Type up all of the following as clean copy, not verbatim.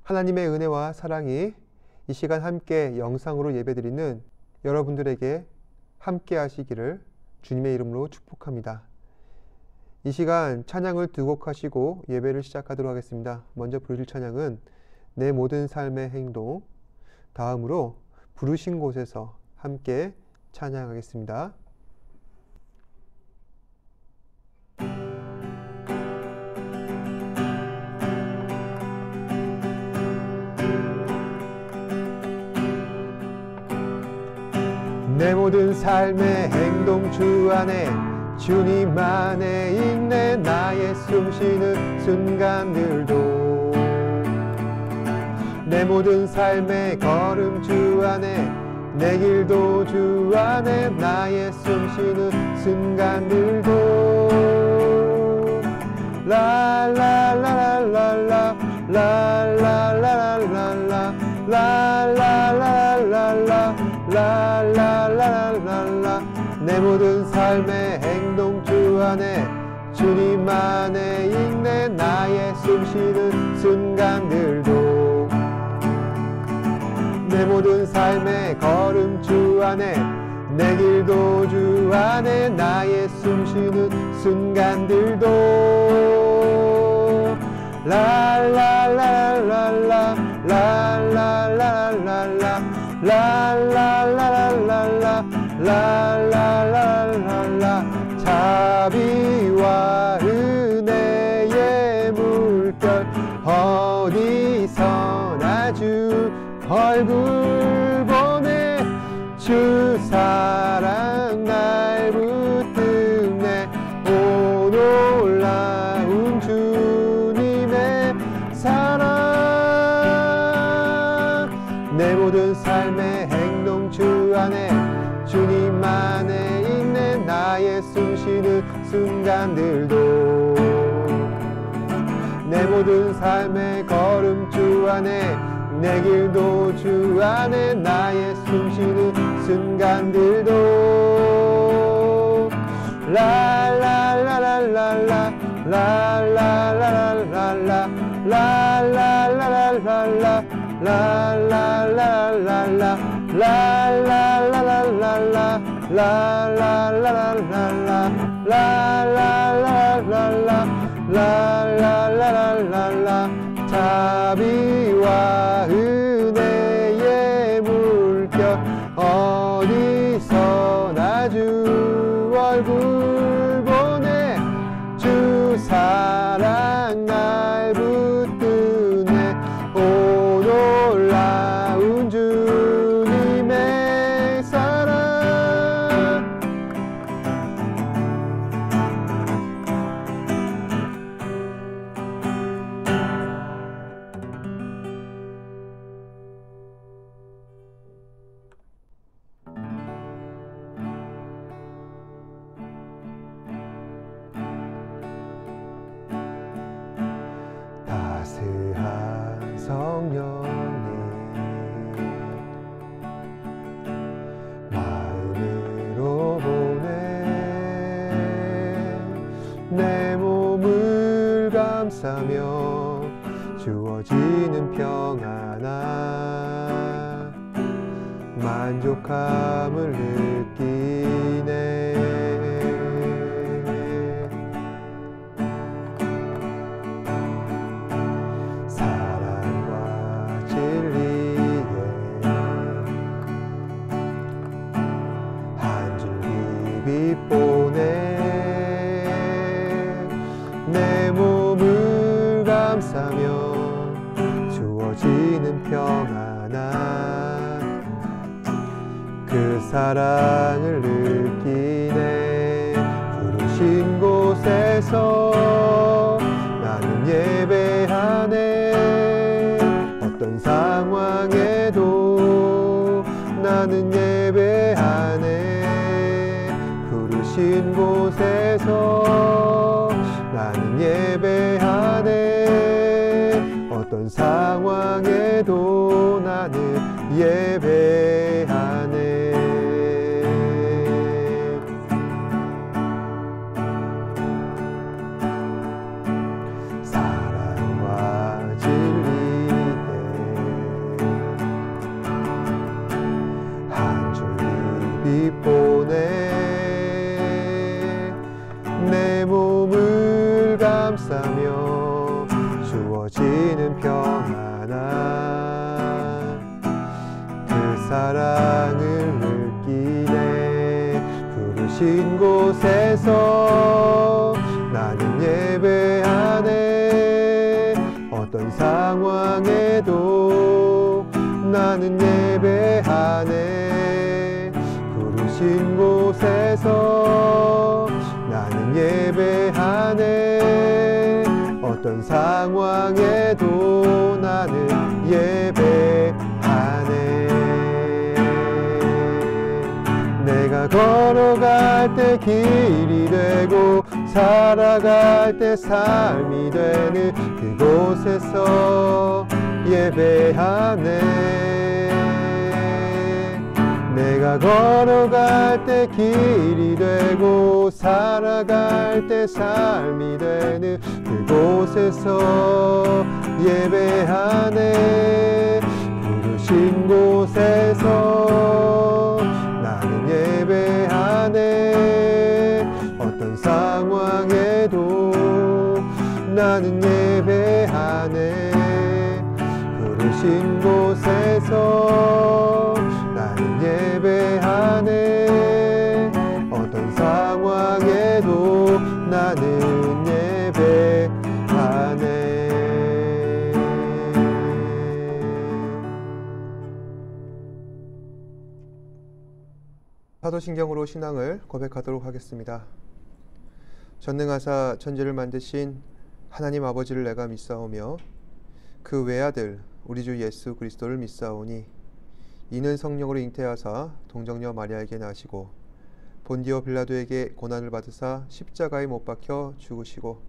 하나님의 은혜와 사랑이 이 시간 함께 영상으로 예배드리는 여러분들에게 함께 하시기를 주님의 이름으로 축복합니다. 이 시간 찬양을 두 곡 하시고 예배를 시작하도록 하겠습니다. 먼저 부르실 찬양은 내 모든 삶의 행동, 다음으로 부르신 곳에서 함께 찬양하겠습니다. 내 모든 삶의 행동 주 안에 주님 안에 있네. 나의 숨쉬는 순간들도 내 모든 삶의 걸음 주 안에 내 길도 주 안에 나의 숨쉬는 순간들도 라라라라라라 라라라라라라 라라라라라라 라라라라라 내 모든 삶의 행동 주 안에 주님 안에 있네. 나의 숨쉬는 순간들도 내 모든 삶의 걸음 주 안에 내 길도 주 안에 나의 숨쉬는 순간들도 라라라라라 라라라라라 라라라라라 라라라라라 자비와 은혜의 물결 어디서나 주 얼굴 보내 주 사랑 날 붙드네. 오 놀라운 주님의 사랑 내 모든 삶의 행동 주 안에 주님 안에 있네. 나의 숨쉬는 순간들도 내 모든 삶의 걸음 주 안에 내 길도 주 안에 나의 숨쉬는 순간들도 라라라라라라 라라라라라라 라라라라라라 라라라라라라 라라라라라라 라라라라라라 라라라라라라 라라라라라라 자비와 은혜의 물결 어디서나 주 얼굴 보내 주 사랑 날 붙드네. 오 놀라운 주님의 사랑 따스한 성령님 마음으로 보내 내 몸을 감싸며 주어지는 평안함 만족함을 느끼네. 내 몸을 감싸며 주어지는 평안함 그 사랑을 느끼네. 부르신 곳에서 나는 예배하네. 어떤 상황에도 나는 예배하네. 부르신 곳에서 나는 예배하네. 어떤 상황에도 나는 예배하네. 사랑과 진리에 빛 보내 내 몸을 감싸며 주어지는 평안함 그 사랑을 느끼네 부르신 곳에서 나는 예배하네 어떤 상황에도 나는 예배하네 부르신 곳에서 나는 예배하네 어떤 상황에도 나는 예배하네 내가 걸어갈 때 길이 되고 살아갈 때 삶이 되는 그곳에서 예배하네 내가 걸어갈 때 길이 되고 살아갈 때 삶이 되는 그곳에서 예배하네 부르신 곳에서 나는 예배하네 어떤 상황에도 나는 예배하네 부르신 곳에서 나는 예배하네 어떤 상황에도 나는 예배하네 사도신경으로 신앙을 고백하도록 하겠습니다. 전능하사 천지를 만드신 하나님 아버지를 내가 믿사오며 그 외아들 우리 주 예수 그리스도를 믿사오니 이는 성령으로 잉태하사 동정녀 마리아에게 나시고 본디오 빌라도에게 고난을 받으사 십자가에 못 박혀 죽으시고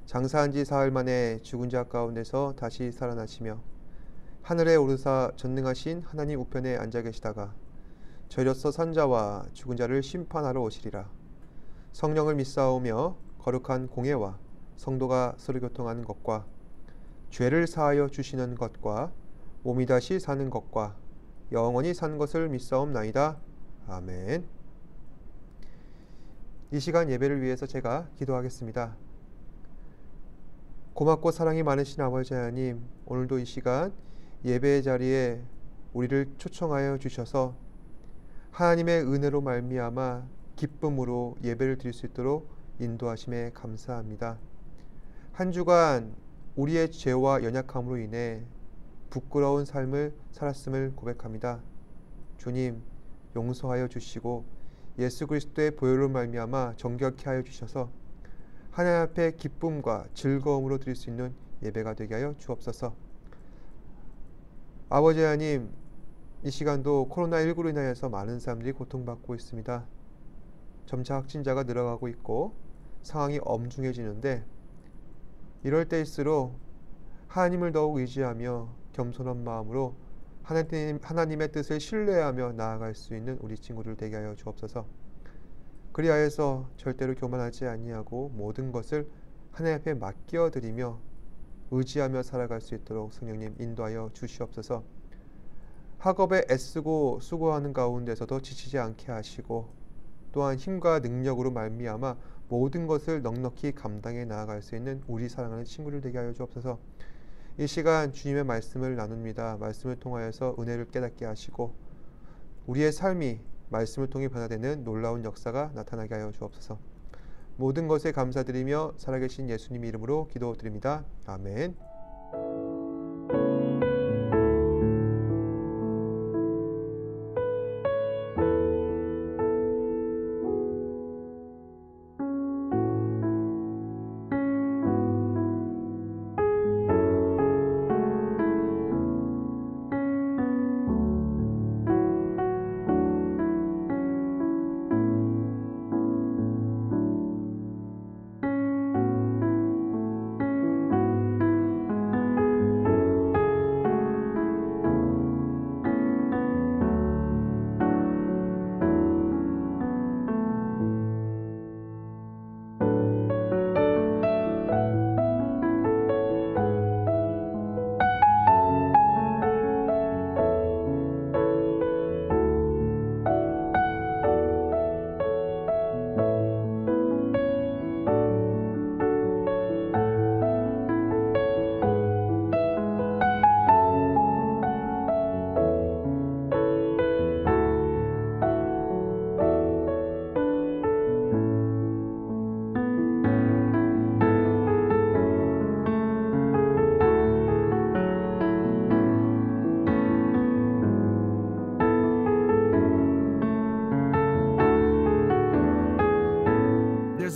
장사한 지 사흘 만에 죽은 자 가운데서 다시 살아나시며 하늘에 오르사 전능하신 하나님 우편에 앉아 계시다가 저희로서 선자와 죽은 자를 심판하러 오시리라. 성령을 믿사오며 거룩한 공예와 성도가 서로 교통하는 것과 죄를 사하여 주시는 것과 몸이 다시 사는 것과 영원히 사는 것을 믿사옵나이다. 아멘. 이 시간 예배를 위해서 제가 기도하겠습니다. 고맙고 사랑이 많으신 아버지 하나님, 오늘도 이 시간 예배의 자리에 우리를 초청하여 주셔서 하나님의 은혜로 말미암아 기쁨으로 예배를 드릴 수 있도록 인도하심에 감사합니다. 한 주간 우리의 죄와 연약함으로 인해 부끄러운 삶을 살았음을 고백합니다. 주님, 용서하여 주시고 예수 그리스도의 보혈로 말미암아 정결케 하여 주셔서 하나님 앞에 기쁨과 즐거움으로 드릴 수 있는 예배가 되게 하여 주옵소서. 아버지 하나님, 이 시간도 코로나19로 인하여서 많은 사람들이 고통받고 있습니다. 점차 확진자가 늘어가고 있고 상황이 엄중해지는데 이럴 때일수록 하나님을 더욱 의지하며 겸손한 마음으로 하나님의 뜻을 신뢰하며 나아갈 수 있는 우리 친구들 되게 하여 주옵소서. 그리하여서 절대로 교만하지 아니하고 모든 것을 하나님 앞에 맡겨드리며 의지하며 살아갈 수 있도록 성령님 인도하여 주시옵소서. 학업에 애쓰고 수고하는 가운데서도 지치지 않게 하시고 또한 힘과 능력으로 말미암아 모든 것을 넉넉히 감당해 나아갈 수 있는 우리 사랑하는 친구들 되게 하여 주옵소서. 이 시간 주님의 말씀을 나눕니다. 말씀을 통하여서 은혜를 깨닫게 하시고 우리의 삶이 말씀을 통해 변화되는 놀라운 역사가 나타나게 하여 주옵소서. 모든 것에 감사드리며 살아계신 예수님 이름으로 기도드립니다. 아멘.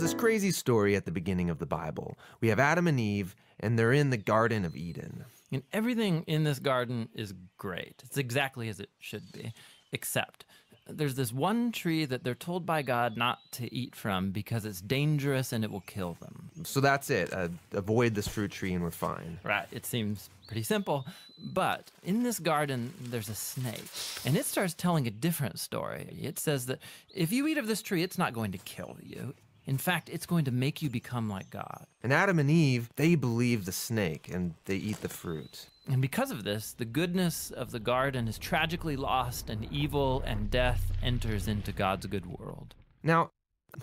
this crazy story at the beginning of the Bible. We have Adam and Eve, and they're in the Garden of Eden. And everything in this garden is great. It's exactly as it should be, except there's this one tree that they're told by God not to eat from because it's dangerous and it will kill them. So that's it. Avoid this fruit tree and we're fine. Right, it seems pretty simple. But in this garden, there's a snake, and it starts telling a different story. It says that if you eat of this tree, it's not going to kill you. In fact, it's going to make you become like God. And Adam and Eve, they believe the snake and they eat the fruit. And because of this, the goodness of the garden is tragically lost, and evil and death enters into God's good world. Now,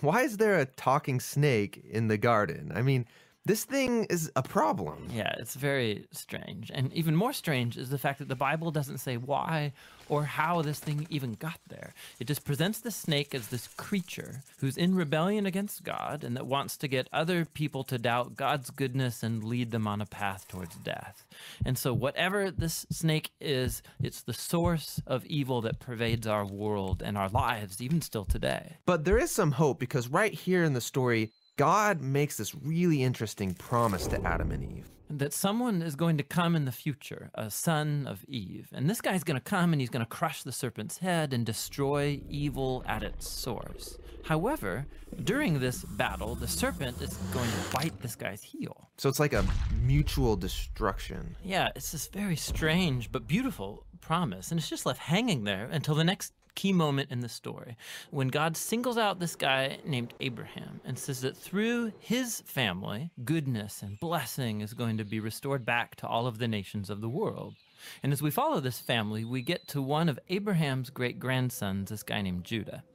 why is there a talking snake in the garden? I mean, this thing is a problem. Yeah, it's very strange. And even more strange is the fact that the Bible doesn't say why or how this thing even got there. It just presents the snake as this creature who's in rebellion against God and that wants to get other people to doubt God's goodness and lead them on a path towards death. And so whatever this snake is, it's the source of evil that pervades our world and our lives, even still today. But there is some hope, because right here in the story, God makes this really interesting promise to Adam and Eve. That someone is going to come in the future, a son of Eve. And this guy's going to come and he's going to crush the serpent's head and destroy evil at its source. However, during this battle, the serpent is going to bite this guy's heel. So it's like a mutual destruction. Yeah, it's this very strange but beautiful promise. And it's just left hanging there until the next key moment in the story, when God singles out this guy named Abraham and says that through his family, goodness and blessing is going to be restored back to all of the nations of the world. And as we follow this family, we get to one of Abraham's great-grandsons, this guy named Judah.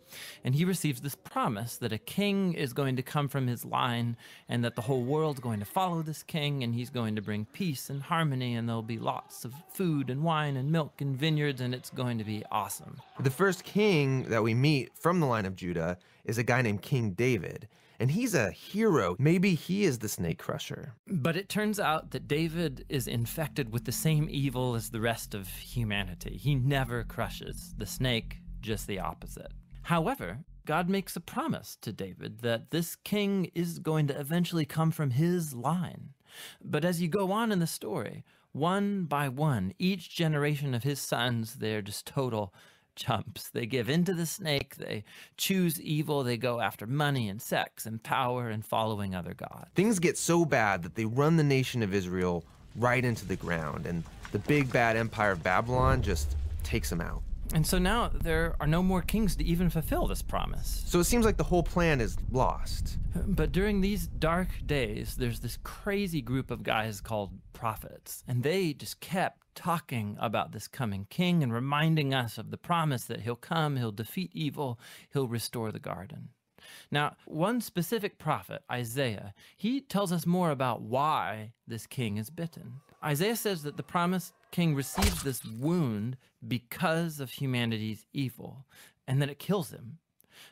And he receives this promise that a king is going to come from his line and that the whole world's going to follow this king, and he's going to bring peace and harmony, and there'll be lots of food and wine and milk and vineyards, and it's going to be awesome. The first king that we meet from the line of Judah is a guy named King David. And he's a hero. Maybe he is the snake crusher. But it turns out that David is infected with the same evil as the rest of humanity. He never crushes the snake, just the opposite. However, God makes a promise to David that this king is going to eventually come from his line. But as you go on in the story, one by one, each generation of his sons, they're just total chumps. They give into the snake, they choose evil, they go after money and sex and power and following other gods. Things get so bad that they run the nation of Israel right into the ground, and the big bad empire of Babylon just takes them out. And so now there are no more kings to even fulfill this promise. So it seems like the whole plan is lost. But during these dark days, there's this crazy group of guys called prophets, and they just kept talking about this coming king and reminding us of the promise that he'll come, he'll defeat evil, he'll restore the garden. Now, one specific prophet, Isaiah, he tells us more about why this king is bitten. Isaiah says that the promised king receives this wound because of humanity's evil, and that it kills him.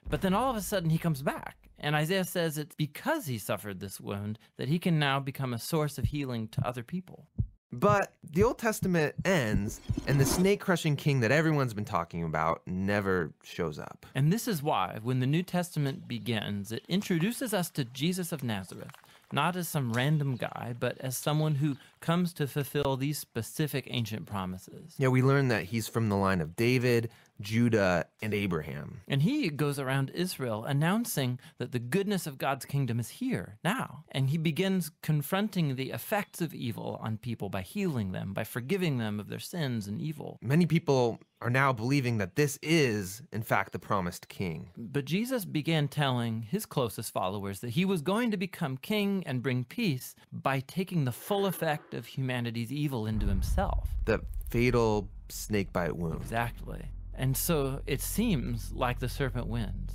But then all of a sudden he comes back, and Isaiah says it's because he suffered this wound that he can now become a source of healing to other people. But the Old Testament ends, and the snake-crushing king that everyone's been talking about never shows up. And this is why, when the New Testament begins, it introduces us to Jesus of Nazareth, not as some random guy, but as someone who comes to fulfill these specific ancient promises. Yeah, we learn that he's from the line of David, Judah, and Abraham. And he goes around Israel announcing that the goodness of God's kingdom is here now. And he begins confronting the effects of evil on people by healing them, by forgiving them of their sins and evil. Many people are now believing that this is, in fact, the promised king. But Jesus began telling his closest followers that he was going to become king and bring peace by taking the full effect of humanity's evil into himself. The fatal snakebite wound. Exactly. And so it seems like the serpent wins.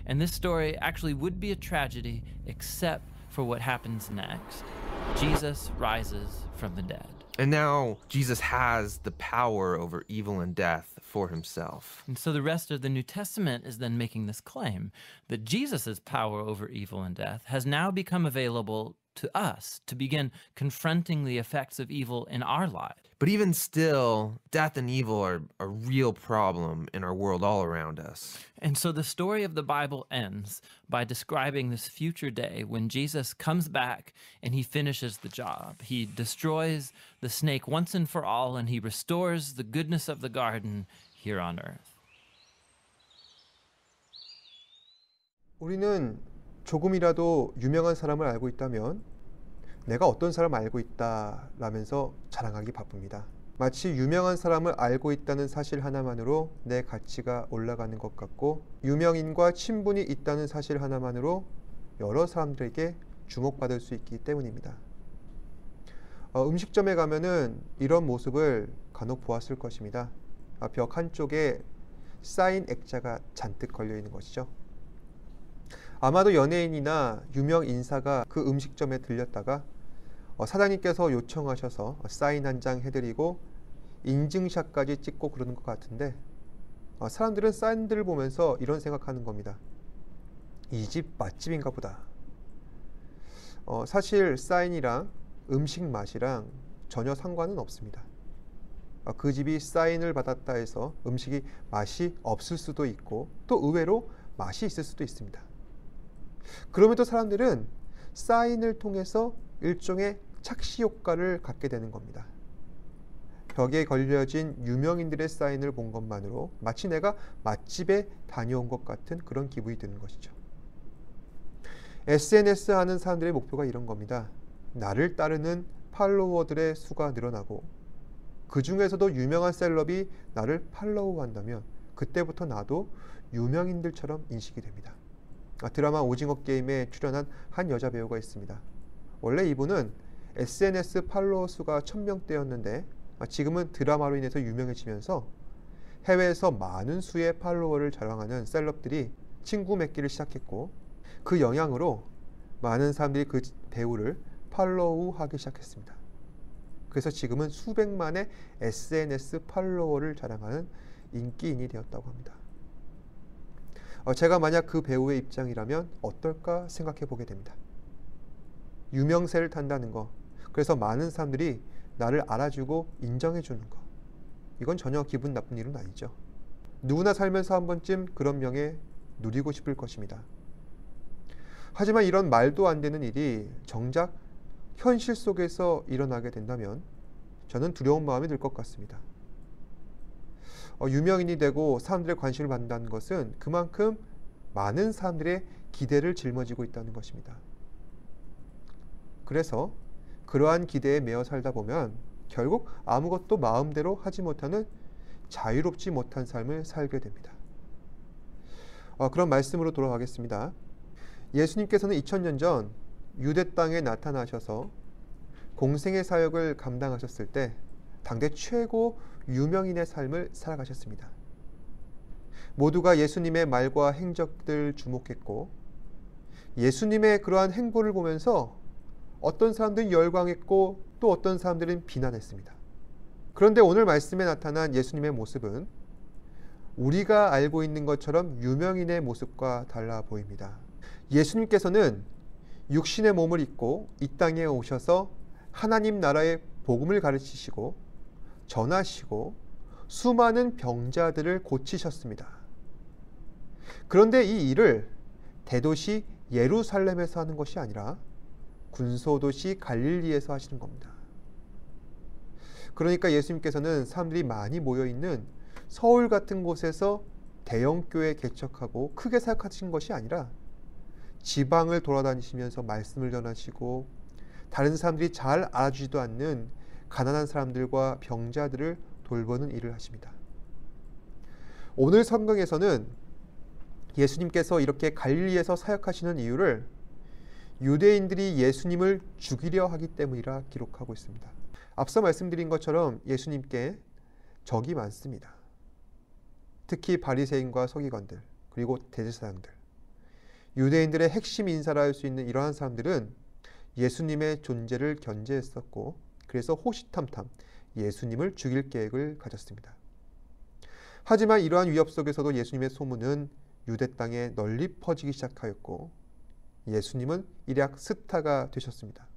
And this story actually would be a tragedy except for what happens next. Jesus rises from the dead. And now Jesus has the power over evil and death for himself. And so the rest of the New Testament is then making this claim that Jesus' power over evil and death has now become available to us to begin confronting the effects of evil in our lives. But even still, death and evil are a real problem in our world all around us. And so the story of the Bible ends by describing this future day when Jesus comes back and he finishes the job. He destroys the snake once and for all, and he restores the goodness of the garden here on earth. 우리는 조금이라도 유명한 사람을 알고 있다면 내가 어떤 사람을 알고 있다라면서 자랑하기 바쁩니다. 마치 유명한 사람을 알고 있다는 사실 하나만으로 내 가치가 올라가는 것 같고, 유명인과 친분이 있다는 사실 하나만으로 여러 사람들에게 주목받을 수 있기 때문입니다. 음식점에 가면은 이런 모습을 간혹 보았을 것입니다. 벽 한쪽에 사인 액자가 잔뜩 걸려 있는 것이죠. 아마도 연예인이나 유명 인사가 그 음식점에 들렸다가 사장님께서 요청하셔서 사인 한 장 해드리고 인증샷까지 찍고 그러는 것 같은데, 사람들은 사인들을 보면서 이런 생각하는 겁니다. 이 집 맛집인가 보다. 사실 사인이랑 음식 맛이랑 전혀 상관은 없습니다. 그 집이 사인을 받았다 해서 음식이 맛이 없을 수도 있고, 또 의외로 맛이 있을 수도 있습니다. 그럼에도 사람들은 사인을 통해서 일종의 착시 효과를 갖게 되는 겁니다. 벽에 걸려진 유명인들의 사인을 본 것만으로 마치 내가 맛집에 다녀온 것 같은 그런 기분이 드는 것이죠. SNS 하는 사람들의 목표가 이런 겁니다. 나를 따르는 팔로워들의 수가 늘어나고, 그 중에서도 유명한 셀럽이 나를 팔로우한다면 그때부터 나도 유명인들처럼 인식이 됩니다. 드라마 오징어 게임에 출연한 한 여자 배우가 있습니다. 원래 이분은 SNS 팔로워 수가 1000명대였는데 지금은 드라마로 인해서 유명해지면서 해외에서 많은 수의 팔로워를 자랑하는 셀럽들이 친구 맺기를 시작했고, 그 영향으로 많은 사람들이 그 배우를 팔로우하기 시작했습니다. 그래서 지금은 수백만의 SNS 팔로워를 자랑하는 인기인이 되었다고 합니다. 제가 만약 그 배우의 입장이라면 어떨까 생각해 보게 됩니다. 유명세를 탄다는 거, 그래서 많은 사람들이 나를 알아주고 인정해 주는 거, 이건 전혀 기분 나쁜 일은 아니죠. 누구나 살면서 한 번쯤 그런 명예 누리고 싶을 것입니다. 하지만 이런 말도 안 되는 일이 정작 현실 속에서 일어나게 된다면 저는 두려운 마음이 들 것 같습니다. 유명인이 되고 사람들의 관심을 받는다는 것은 그만큼 많은 사람들의 기대를 짊어지고 있다는 것입니다. 그래서 그러한 기대에 매여 살다 보면 결국 아무것도 마음대로 하지 못하는 자유롭지 못한 삶을 살게 됩니다. 그런 말씀으로 돌아가겠습니다. 예수님께서는 2000년 전 유대 땅에 나타나셔서 공생의 사역을 감당하셨을 때 당대 최고 유명인의 삶을 살아가셨습니다. 모두가 예수님의 말과 행적들 주목했고, 예수님의 그러한 행보를 보면서 어떤 사람들은 열광했고 또 어떤 사람들은 비난했습니다. 그런데 오늘 말씀에 나타난 예수님의 모습은 우리가 알고 있는 것처럼 유명인의 모습과 달라 보입니다. 예수님께서는 육신의 몸을 입고 이 땅에 오셔서 하나님 나라의 복음을 가르치시고 전하시고 수많은 병자들을 고치셨습니다. 그런데 이 일을 대도시 예루살렘에서 하는 것이 아니라 군소도시 갈릴리에서 하시는 겁니다. 그러니까 예수님께서는 사람들이 많이 모여있는 서울 같은 곳에서 대형교회 개척하고 크게 사역하신 것이 아니라 지방을 돌아다니시면서 말씀을 전하시고 다른 사람들이 잘 알아주지도 않는 가난한 사람들과 병자들을 돌보는 일을 하십니다. 오늘 성경에서는 예수님께서 이렇게 갈릴리에서 사역하시는 이유를 유대인들이 예수님을 죽이려 하기 때문이라 기록하고 있습니다. 앞서 말씀드린 것처럼 예수님께 적이 많습니다. 특히 바리새인과 서기관들, 그리고 대제사장들, 유대인들의 핵심 인사라 할 수 있는 이러한 사람들은 예수님의 존재를 견제했었고, 그래서 호시탐탐 예수님을 죽일 계획을 가졌습니다. 하지만 이러한 위협 속에서도 예수님의 소문은 유대 땅에 널리 퍼지기 시작하였고, 예수님은 일약 스타가 되셨습니다.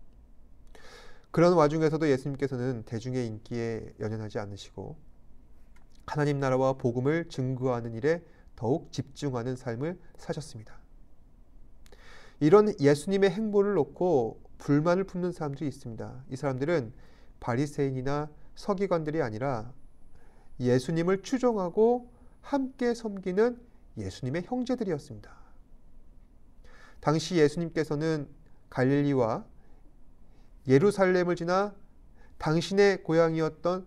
그런 와중에서도 예수님께서는 대중의 인기에 연연하지 않으시고 하나님 나라와 복음을 증거하는 일에 더욱 집중하는 삶을 사셨습니다. 이런 예수님의 행보를 놓고 불만을 품는 사람들이 있습니다. 이 사람들은 바리새인이나 서기관들이 아니라 예수님을 추종하고 함께 섬기는 예수님의 형제들이었습니다. 당시 예수님께서는 갈릴리와 예루살렘을 지나 당신의 고향이었던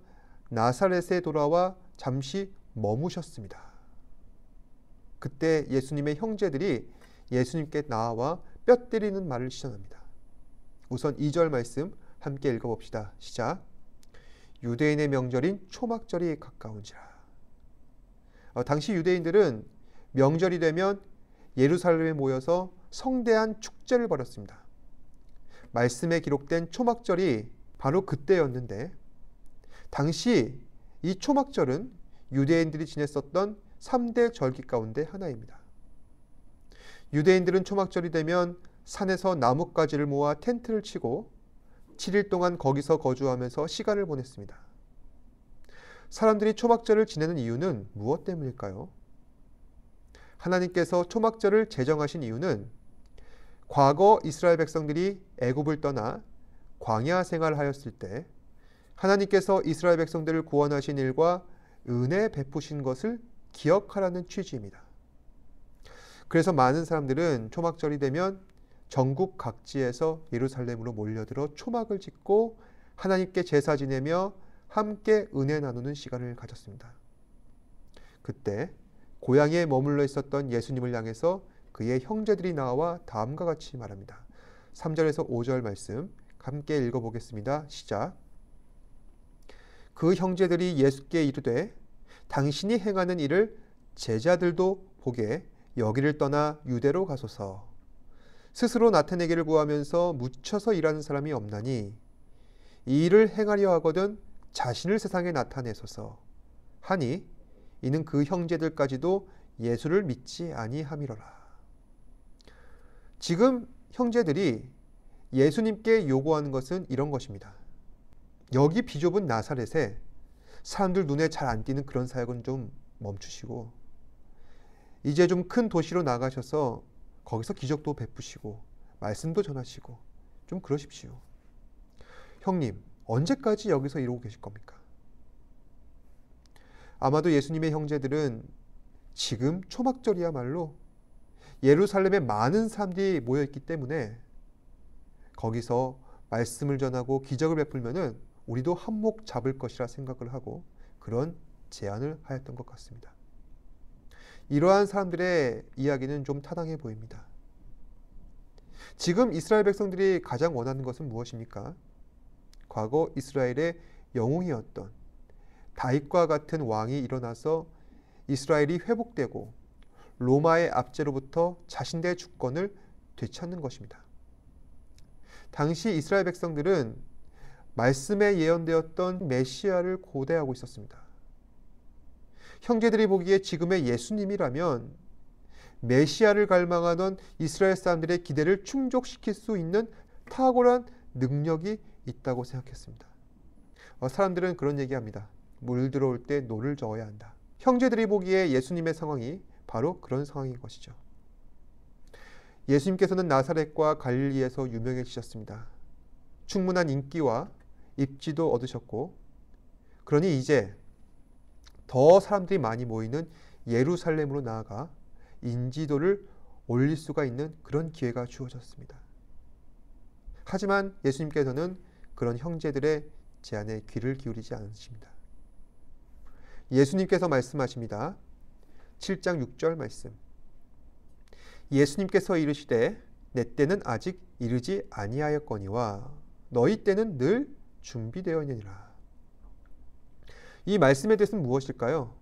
나사렛에 돌아와 잠시 머무셨습니다. 그때 예수님의 형제들이 예수님께 나와 뼈 때리는 말을 시전합니다. 우선 2절 말씀 함께 읽어봅시다. 시작. 유대인의 명절인 초막절이 가까운지라. 당시 유대인들은 명절이 되면 예루살렘에 모여서 성대한 축제를 벌였습니다. 말씀에 기록된 초막절이 바로 그때였는데 당시 이 초막절은 유대인들이 지냈었던 3대 절기 가운데 하나입니다. 유대인들은 초막절이 되면 산에서 나뭇가지를 모아 텐트를 치고 7일 동안 거기서 거주하면서 시간을 보냈습니다. 사람들이 초막절을 지내는 이유는 무엇 때문일까요? 하나님께서 초막절을 제정하신 이유는 과거 이스라엘 백성들이 애굽을 떠나 광야 생활하였을 때 하나님께서 이스라엘 백성들을 구원하신 일과 은혜 베푸신 것을 기억하라는 취지입니다. 그래서 많은 사람들은 초막절이 되면 전국 각지에서 예루살렘으로 몰려들어 초막을 짓고 하나님께 제사 지내며 함께 은혜 나누는 시간을 가졌습니다. 그때 고향에 머물러 있었던 예수님을 향해서 그의 형제들이 나와 다음과 같이 말합니다. 3절에서 5절 말씀 함께 읽어보겠습니다. 시작. 그 형제들이 예수께 이르되 당신이 행하는 일을 제자들도 보게 여기를 떠나 유대로 가소서. 스스로 나타내기를 구하면서 묻혀서 일하는 사람이 없나니 이 일을 행하려 하거든 자신을 세상에 나타내소서 하니 이는 그 형제들까지도 예수를 믿지 아니함이로라. 지금 형제들이 예수님께 요구하는 것은 이런 것입니다. 여기 비좁은 나사렛에 사람들 눈에 잘 안 띄는 그런 사역은 좀 멈추시고 이제 좀 큰 도시로 나가셔서 거기서 기적도 베푸시고 말씀도 전하시고 좀 그러십시오. 형님, 언제까지 여기서 이러고 계실 겁니까? 아마도 예수님의 형제들은 지금 초막절이야말로 예루살렘에 많은 사람들이 모여있기 때문에 거기서 말씀을 전하고 기적을 베풀면은 우리도 한몫 잡을 것이라 생각을 하고 그런 제안을 하였던 것 같습니다. 이러한 사람들의 이야기는 좀 타당해 보입니다. 지금 이스라엘 백성들이 가장 원하는 것은 무엇입니까? 과거 이스라엘의 영웅이었던 다윗과 같은 왕이 일어나서 이스라엘이 회복되고 로마의 압제로부터 자신들의 주권을 되찾는 것입니다. 당시 이스라엘 백성들은 말씀에 예언되었던 메시아를 고대하고 있었습니다. 형제들이 보기에 지금의 예수님이라면 메시아를 갈망하던 이스라엘 사람들의 기대를 충족시킬 수 있는 탁월한 능력이 있다고 생각했습니다. 사람들은 그런 얘기합니다. 물 들어올 때 노를 저어야 한다. 형제들이 보기에 예수님의 상황이 바로 그런 상황인 것이죠. 예수님께서는 나사렛과 갈릴리에서 유명해지셨습니다. 충분한 인기와 입지도 얻으셨고 그러니 이제 더 사람들이 많이 모이는 예루살렘으로 나아가 인지도를 올릴 수가 있는 그런 기회가 주어졌습니다. 하지만 예수님께서는 그런 형제들의 제안에 귀를 기울이지 않으십니다. 예수님께서 말씀하십니다. 7장 6절 말씀. 예수님께서 이르시되 내 때는 아직 이르지 아니하였거니와 너희 때는 늘 준비되었느니라. 이 말씀의 뜻은 무엇일까요?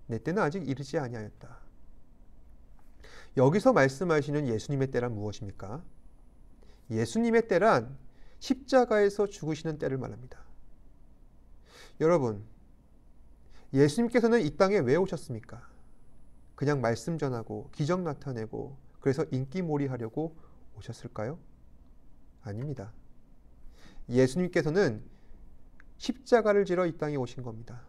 내 때는 아직 이르지 아니하였다. 여기서 말씀하시는 예수님의 때란 무엇입니까? 예수님의 때란 십자가에서 죽으시는 때를 말합니다. 여러분, 예수님께서는 이 땅에 왜 오셨습니까? 그냥 말씀 전하고 기적 나타내고 그래서 인기몰이 하려고 오셨을까요? 아닙니다. 예수님께서는 십자가를 지러 이 땅에 오신 겁니다.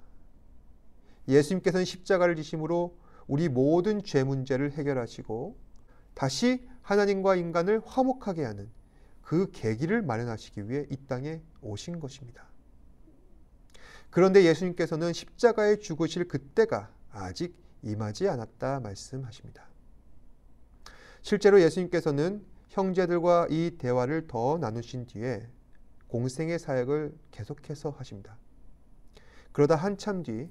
예수님께서는 십자가를 지심으로 우리 모든 죄 문제를 해결하시고 다시 하나님과 인간을 화목하게 하는 그 계기를 마련하시기 위해 이 땅에 오신 것입니다. 그런데 예수님께서는 십자가에 죽으실 그때가 아직 임하지 않았다 말씀하십니다. 실제로 예수님께서는 형제들과 이 대화를 더 나누신 뒤에 공생의 사역을 계속해서 하십니다. 그러다 한참 뒤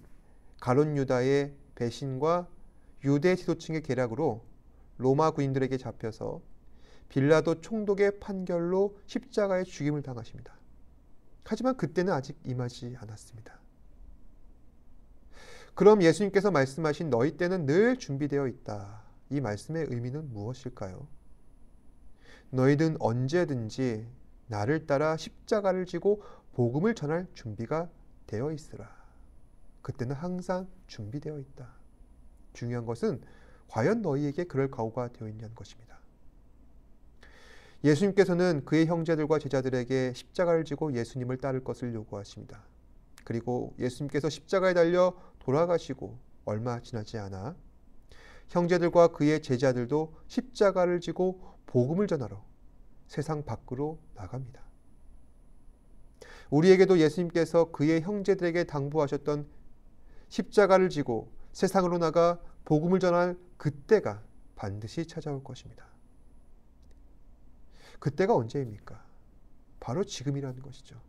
가룟 유다의 배신과 유대 지도층의 계략으로 로마 군인들에게 잡혀서 빌라도 총독의 판결로 십자가에 죽임을 당하십니다. 하지만 그때는 아직 임하지 않았습니다. 그럼 예수님께서 말씀하신 너희 때는 늘 준비되어 있다. 이 말씀의 의미는 무엇일까요? 너희는 언제든지 나를 따라 십자가를 지고 복음을 전할 준비가 되어 있으라. 그때는 항상 준비되어 있다. 중요한 것은 과연 너희에게 그럴 각오가 되어 있냐는 것입니다. 예수님께서는 그의 형제들과 제자들에게 십자가를 지고 예수님을 따를 것을 요구하십니다. 그리고 예수님께서 십자가에 달려 돌아가시고 얼마 지나지 않아 형제들과 그의 제자들도 십자가를 지고 복음을 전하러 세상 밖으로 나갑니다. 우리에게도 예수님께서 그의 형제들에게 당부하셨던 십자가를 지고 세상으로 나가 복음을 전할 그때가 반드시 찾아올 것입니다. 그때가 언제입니까? 바로 지금이라는 것이죠.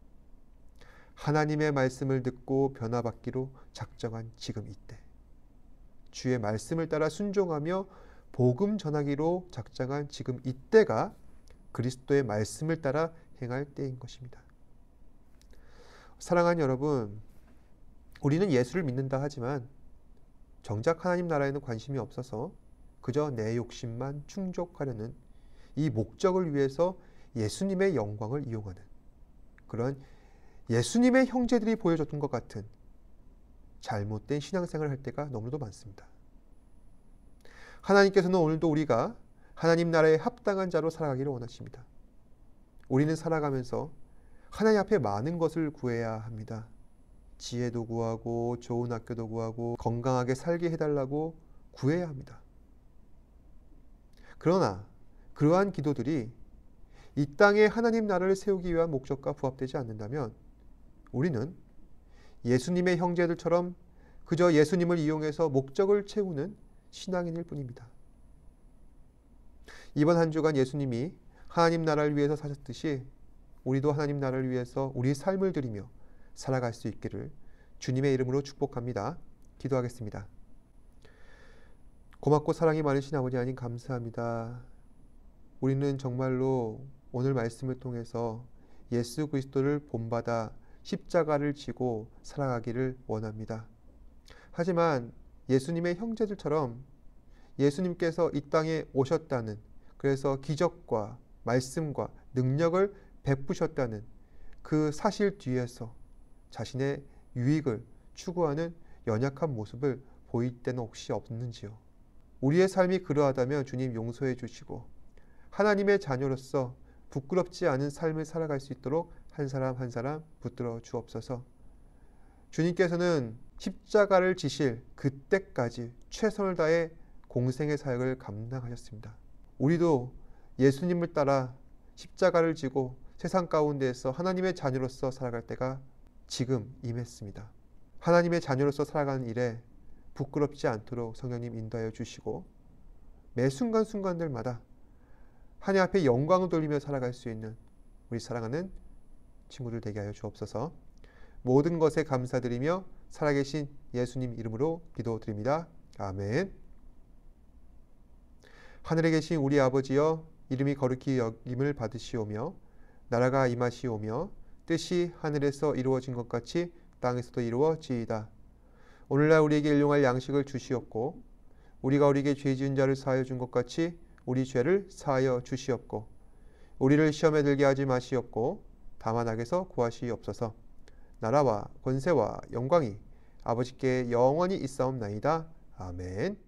하나님의 말씀을 듣고 변화받기로 작정한 지금 이때, 주의 말씀을 따라 순종하며 복음 전하기로 작정한 지금 이때가 그리스도의 말씀을 따라 행할 때인 것입니다. 사랑하는 여러분, 우리는 예수를 믿는다 하지만 정작 하나님 나라에는 관심이 없어서 그저 내 욕심만 충족하려는 이 목적을 위해서 예수님의 영광을 이용하는 그런 예수님의 형제들이 보여줬던 것 같은 잘못된 신앙생활을 할 때가 너무도 많습니다. 하나님께서는 오늘도 우리가 하나님 나라에 합당한 자로 살아가기를 원하십니다. 우리는 살아가면서 하나님 앞에 많은 것을 구해야 합니다. 지혜도 구하고 좋은 학교도 구하고 건강하게 살게 해달라고 구해야 합니다. 그러나 그러한 기도들이 이 땅에 하나님 나라를 세우기 위한 목적과 부합되지 않는다면 우리는 예수님의 형제들처럼 그저 예수님을 이용해서 목적을 채우는 신앙인일 뿐입니다. 이번 한 주간 예수님이 하나님 나라를 위해서 사셨듯이 우리도 하나님 나라를 위해서 우리 삶을 드리며 살아갈 수 있기를 주님의 이름으로 축복합니다. 기도하겠습니다. 고맙고 사랑이 많으신 아버지 하나님 감사합니다. 우리는 정말로 오늘 말씀을 통해서 예수 그리스도를 본받아 십자가를 지고 살아가기를 원합니다. 하지만 예수님의 형제들처럼 예수님께서 이 땅에 오셨다는, 그래서 기적과 말씀과 능력을 베푸셨다는 그 사실 뒤에서 자신의 유익을 추구하는 연약한 모습을 보일 때는 혹시 없는지요? 우리의 삶이 그러하다면 주님 용서해 주시고 하나님의 자녀로서 부끄럽지 않은 삶을 살아갈 수 있도록 한 사람 한 사람 붙들어 주옵소서. 주님께서는 십자가를 지실 그때까지 최선을 다해 공생의 사역을 감당하셨습니다. 우리도 예수님을 따라 십자가를 지고 세상 가운데에서 하나님의 자녀로서 살아갈 때가 지금 임했습니다. 하나님의 자녀로서 살아가는 일에 부끄럽지 않도록 성령님 인도하여 주시고 매 순간순간들마다 하나님 앞에 영광을 돌리며 살아갈 수 있는 우리 사랑하는 친구들 되게 하여 주옵소서. 모든 것에 감사드리며 살아계신 예수님 이름으로 기도드립니다. 아멘. 하늘에 계신 우리 아버지여, 이름이 거룩히 여김을 받으시오며 나라가 임하시오며 뜻이 하늘에서 이루어진 것 같이 땅에서도 이루어지이다. 오늘날 우리에게 일용할 양식을 주시옵고 우리가 우리에게 죄 지은 자를 사하여 준 것 같이 우리 죄를 사하여 주시옵고 우리를 시험에 들게 하지 마시옵고 다만 악에서 구하시옵소서. 나라와 권세와 영광이 아버지께 영원히 있사옵나이다. 아멘.